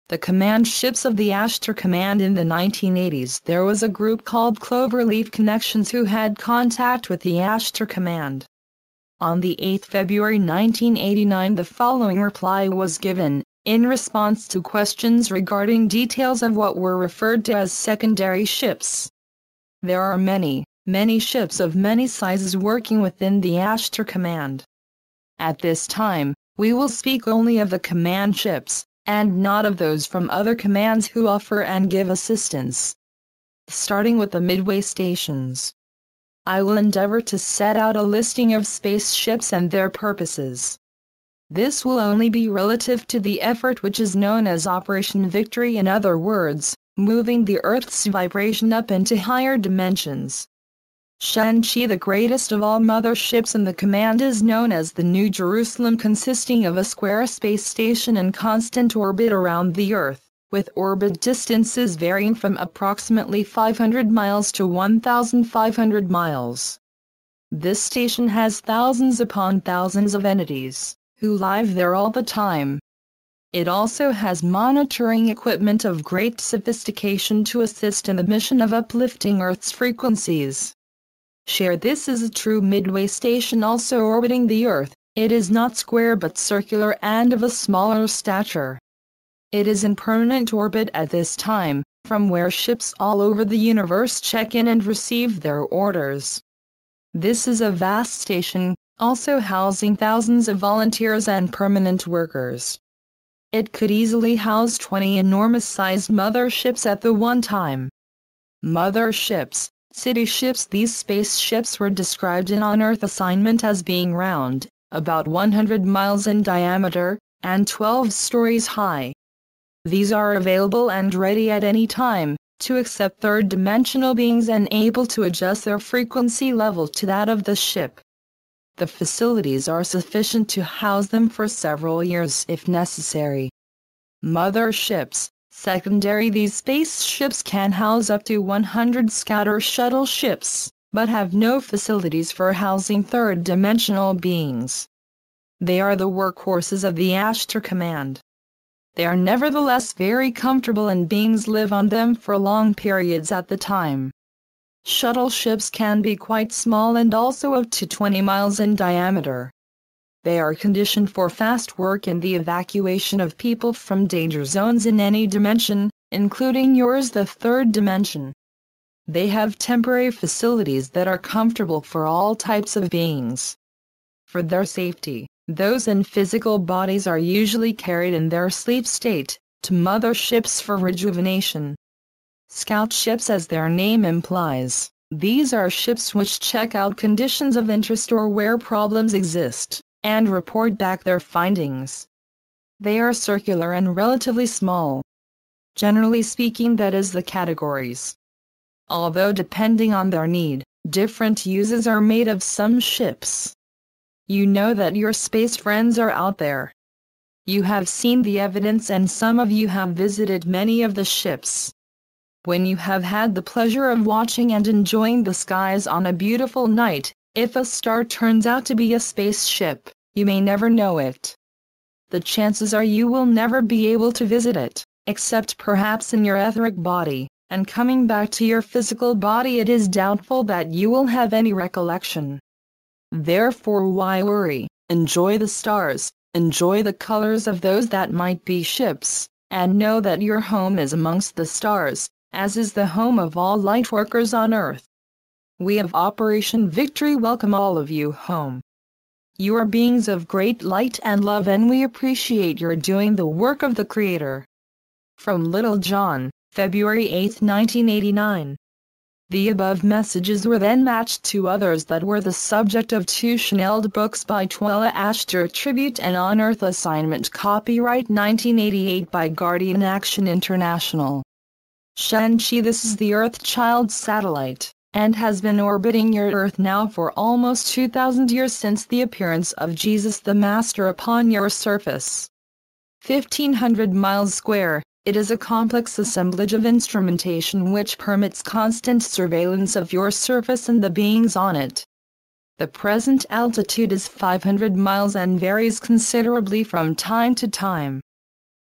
The command ships of the Ashtar Command. In the 1980s, there was a group called Cloverleaf Connections who had contact with the Ashtar Command. On the 8th February 1989, the following reply was given, in response to questions regarding details of what were referred to as secondary ships. There are many ships of many sizes working within the Ashtar Command. At this time, we will speak only of the command ships, and not of those from other commands who offer and give assistance. Starting with the midway stations, I will endeavor to set out a listing of spaceships and their purposes. This will only be relative to the effort which is known as Operation Victory, in other words, moving the Earth's vibration up into higher dimensions. Shanxi, the greatest of all mother ships in the command, is known as the New Jerusalem, consisting of a square space station in constant orbit around the Earth, with orbit distances varying from approximately 500 miles to 1,500 miles. This station has thousands upon thousands of entities, who live there all the time. It also has monitoring equipment of great sophistication to assist in the mission of uplifting Earth's frequencies. This is a true midway station also orbiting the Earth. It is not square but circular and of a smaller stature. It is in permanent orbit at this time, from where ships all over the universe check in and receive their orders. This is a vast station, also housing thousands of volunteers and permanent workers. It could easily house 20 enormous-sized mother ships at the one time. Mother ships, city ships. These spaceships were described in on-Earth assignment as being round, about 100 miles in diameter, and 12 stories high. These are available and ready at any time, to accept third-dimensional beings and able to adjust their frequency level to that of the ship. The facilities are sufficient to house them for several years if necessary. Mother ships. Secondary. These spaceships can house up to 100 scatter shuttle ships, but have no facilities for housing third-dimensional beings. They are the workhorses of the Ashtar Command. They are nevertheless very comfortable and beings live on them for long periods at the time. Shuttle ships can be quite small and also up to 20 miles in diameter. They are conditioned for fast work in the evacuation of people from danger zones in any dimension, including yours, the third dimension. They have temporary facilities that are comfortable for all types of beings. For their safety, those in physical bodies are usually carried in their sleep state to mother ships for rejuvenation. Scout ships, as their name implies, these are ships which check out conditions of interest or where problems exist, and report back their findings. They are circular and relatively small. Generally speaking, that is the categories. Although depending on their need, different uses are made of some ships. You know that your space friends are out there. You have seen the evidence and some of you have visited many of the ships. When you have had the pleasure of watching and enjoying the skies on a beautiful night, if a star turns out to be a spaceship, you may never know it. The chances are you will never be able to visit it, except perhaps in your etheric body, and coming back to your physical body it is doubtful that you will have any recollection. Therefore, why worry? Enjoy the stars, enjoy the colors of those that might be ships, and know that your home is amongst the stars, as is the home of all lightworkers on Earth. We of Operation Victory welcome all of you home. You are beings of great light and love, and we appreciate your doing the work of the Creator. From Little John, February 8, 1989. The above messages were then matched to others that were the subject of two channeled books by Twella Ashtar, Tribute and On Earth Assignment, copyright 1988 by Guardian Action International. Shanxi, this is the Earth-Child satellite, and has been orbiting your Earth now for almost 2,000 years since the appearance of Jesus the Master upon your surface. 1,500 miles square, it is a complex assemblage of instrumentation which permits constant surveillance of your surface and the beings on it. The present altitude is 500 miles and varies considerably from time to time.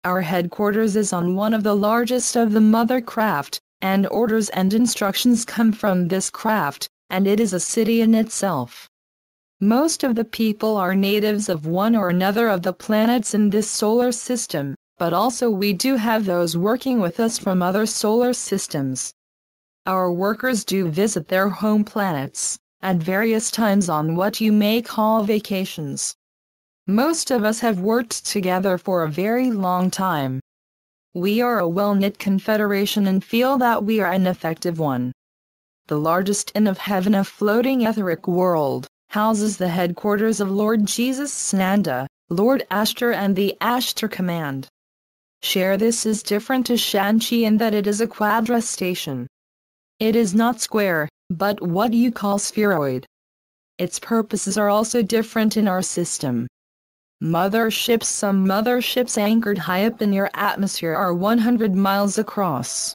Our headquarters is on one of the largest of the mother craft, and orders and instructions come from this craft, and it is a city in itself. Most of the people are natives of one or another of the planets in this solar system, but also we do have those working with us from other solar systems. Our workers do visit their home planets, at various times on what you may call vacations. Most of us have worked together for a very long time. We are a well-knit confederation and feel that we are an effective one. The largest inn of heaven, a floating etheric world, houses the headquarters of Lord Jesus Sananda, Lord Ashtar and the Ashtar Command. Share this is different to Shanchi in that it is a quadra station. It is not square, but what you call spheroid. Its purposes are also different in our system. Motherships, some motherships anchored high up in your atmosphere are 100 miles across.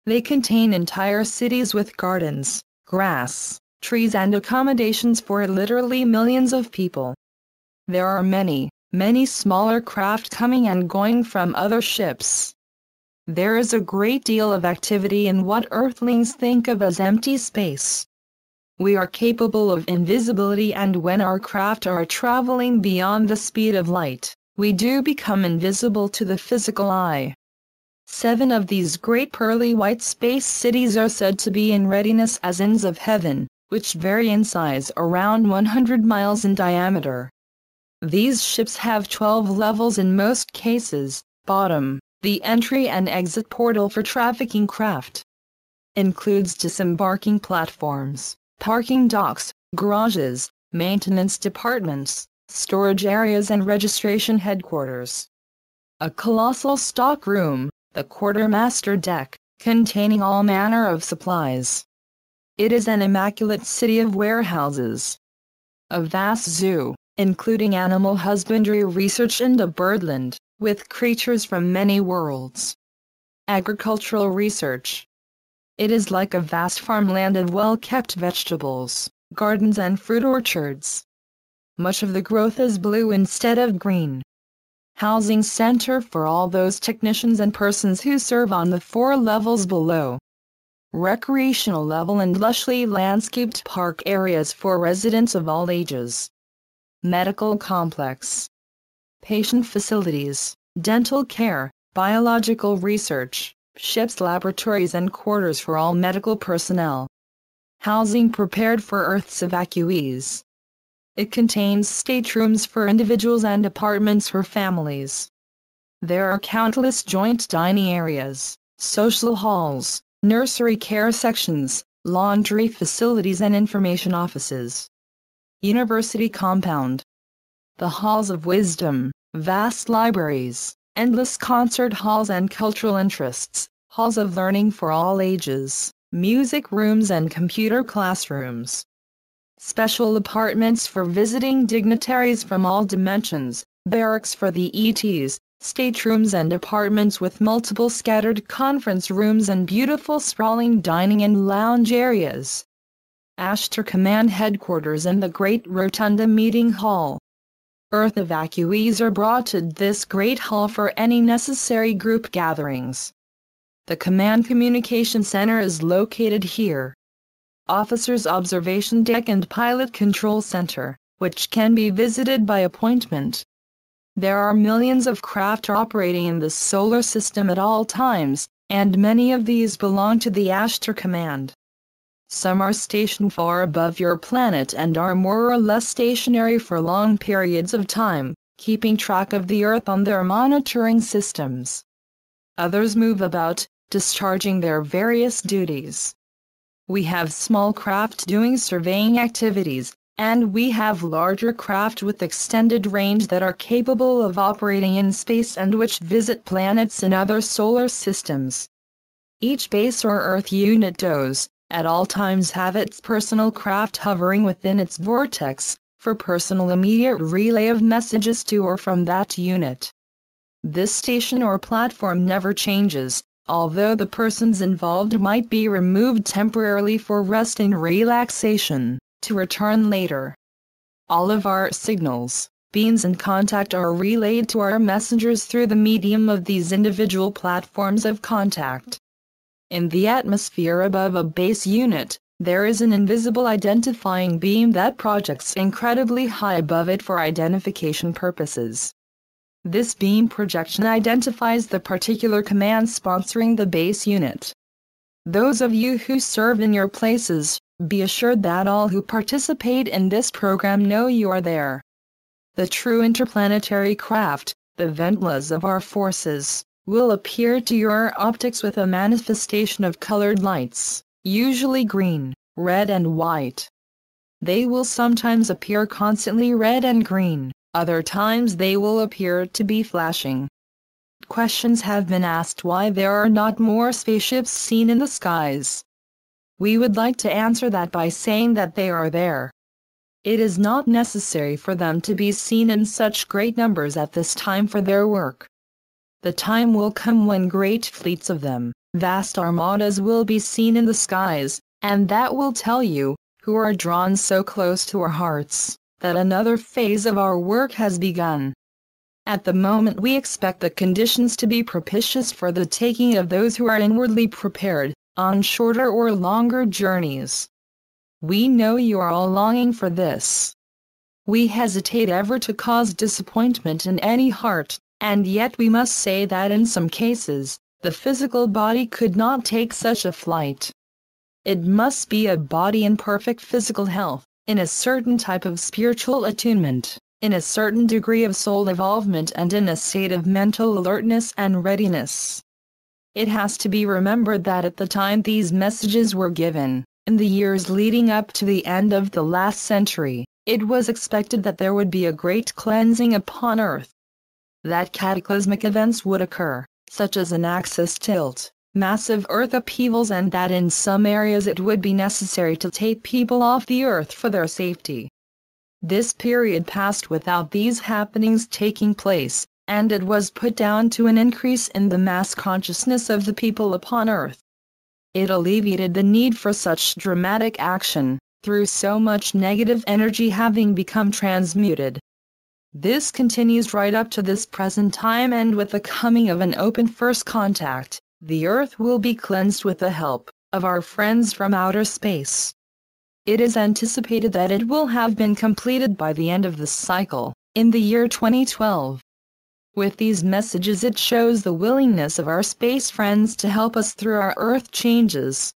They contain entire cities with gardens, grass, trees and accommodations for literally millions of people. There are many, many smaller craft coming and going from other ships. There is a great deal of activity in what Earthlings think of as empty space. We are capable of invisibility, and when our craft are traveling beyond the speed of light, we do become invisible to the physical eye. 7 of these great pearly white space cities are said to be in readiness as inns of heaven, which vary in size around 100 miles in diameter. These ships have 12 levels in most cases. Bottom, the entry and exit portal for trafficking craft. Includes disembarking platforms, parking docks, garages, maintenance departments, storage areas and registration headquarters. A colossal stock room, the quartermaster deck, containing all manner of supplies. It is an immaculate city of warehouses. A vast zoo, including animal husbandry research and a birdland, with creatures from many worlds. Agricultural research. It is like a vast farmland of well-kept vegetables, gardens and fruit orchards. Much of the growth is blue instead of green. Housing center for all those technicians and persons who serve on the 4 levels below. Recreational level and lushly landscaped park areas for residents of all ages. Medical complex. Patient facilities, dental care, biological research, ships, laboratories and quarters for all medical personnel. Housing prepared for Earth's evacuees. It contains staterooms for individuals and apartments for families. There are countless joint dining areas, social halls, nursery care sections, laundry facilities and information offices. University compound. The halls of wisdom, vast libraries, endless concert halls and cultural interests, halls of learning for all ages, music rooms and computer classrooms. Special apartments for visiting dignitaries from all dimensions, barracks for the ETs, staterooms and apartments with multiple scattered conference rooms and beautiful sprawling dining and lounge areas. Ashtar Command Headquarters and the Great Rotunda Meeting Hall. Earth evacuees are brought to this great hall for any necessary group gatherings. The Command Communication Center is located here. Officers Observation Deck and Pilot Control Center, which can be visited by appointment. There are millions of craft operating in the solar system at all times, and many of these belong to the Ashtar Command. Some are stationed far above your planet and are more or less stationary for long periods of time, keeping track of the Earth on their monitoring systems. Others move about, discharging their various duties. We have small craft doing surveying activities, and we have larger craft with extended range that are capable of operating in space and which visit planets in other solar systems. Each base or Earth unit does, at all times, have its personal craft hovering within its vortex, for personal immediate relay of messages to or from that unit. This station or platform never changes, although the persons involved might be removed temporarily for rest and relaxation, to return later. All of our signals, beams in contact are relayed to our messengers through the medium of these individual platforms of contact. In the atmosphere above a base unit, there is an invisible identifying beam that projects incredibly high above it for identification purposes. This beam projection identifies the particular command sponsoring the base unit. Those of you who serve in your places, be assured that all who participate in this program know you are there. The true interplanetary craft, the Ventlas of our forces, will appear to your optics with a manifestation of colored lights, usually green, red and white. They will sometimes appear constantly red and green, other times they will appear to be flashing. Questions have been asked why there are not more spaceships seen in the skies. We would like to answer that by saying that they are there. It is not necessary for them to be seen in such great numbers at this time for their work. The time will come when great fleets of them, vast armadas will be seen in the skies, and that will tell you, who are drawn so close to our hearts, that another phase of our work has begun. At the moment we expect the conditions to be propitious for the taking of those who are inwardly prepared, on shorter or longer journeys. We know you are all longing for this. We hesitate ever to cause disappointment in any heart, and yet we must say that in some cases, the physical body could not take such a flight. It must be a body in perfect physical health, in a certain type of spiritual attunement, in a certain degree of soul evolvement and in a state of mental alertness and readiness. It has to be remembered that at the time these messages were given, in the years leading up to the end of the last century, it was expected that there would be a great cleansing upon Earth. That cataclysmic events would occur, such as an axis tilt, massive earth upheavals, and that in some areas it would be necessary to take people off the earth for their safety. This period passed without these happenings taking place, and it was put down to an increase in the mass consciousness of the people upon earth. It alleviated the need for such dramatic action, through so much negative energy having become transmuted. This continues right up to this present time, and with the coming of an open first contact, the Earth will be cleansed with the help of our friends from outer space. It is anticipated that it will have been completed by the end of this cycle, in the year 2012. With these messages it shows the willingness of our space friends to help us through our Earth changes.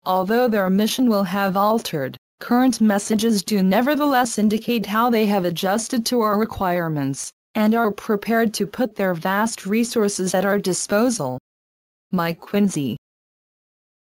Although their mission will have altered, current messages do nevertheless indicate how they have adjusted to our requirements, and are prepared to put their vast resources at our disposal. Mike Quincy.